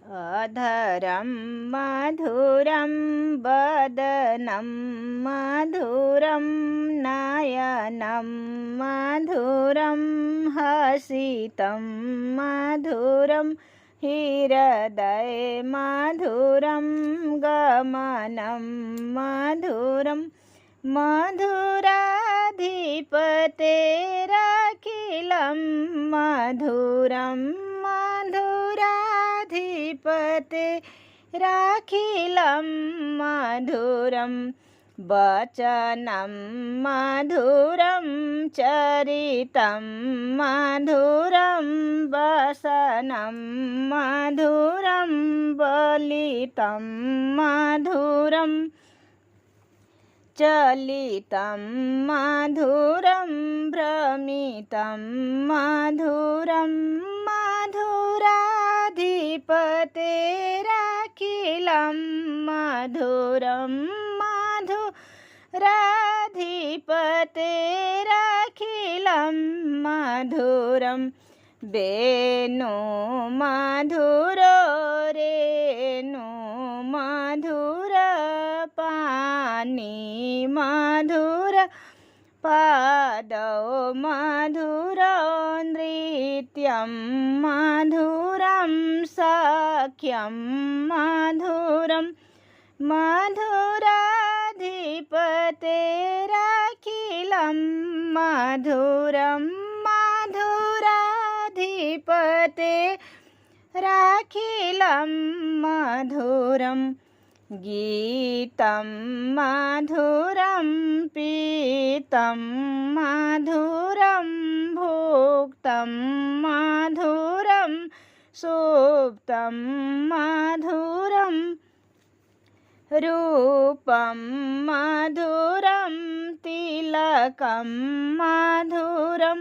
अधरं मधुरं वदनं मधुरं नयनं मधुरं हसितं मधुरं हृदये मधुरं गमनं मधुरं मधुराधिपतेरखिलं मधुरं मधुराधिपतेरखिलं मधुरं वचनं मधुरं चरितं मधुरं वसनं मधुरं वलितं मधुरं चलितं मधुरं भ्रमितं मधुरं मधुराधिपतेरखिलं मधुरं मधुराधिपतेरखिलं मधुरं वेणु मधुरो रेणु मधुर पानी मधुर पादौ मधुर नृत्यं मधुरं सख्यं मधुरं मधुराधिपतेरखिलं मधुरं मधुराधिपतेरखिलं मधुरं गीतं मधुरं पीतं मधुरं भुक्तं मधुरं सुप्तं मधुरं रूपं मधुरं तिलकं मधुरं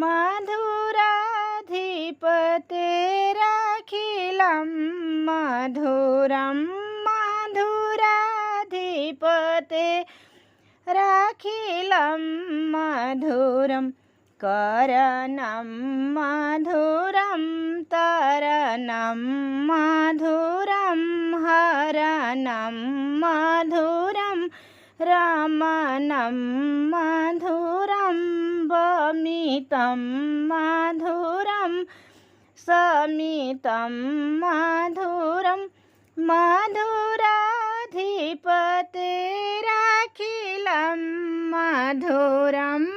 मधुराधिपतेरखिलं मधुरं मधुराधिपतेरखिलं मधुरं करणं मधुरं तरणं मधुरं हरणं मधुरं रमणं मधुरं वमितं मधुरं समितं मधुरं मधुराधिपतेरखिलं मधुरम्।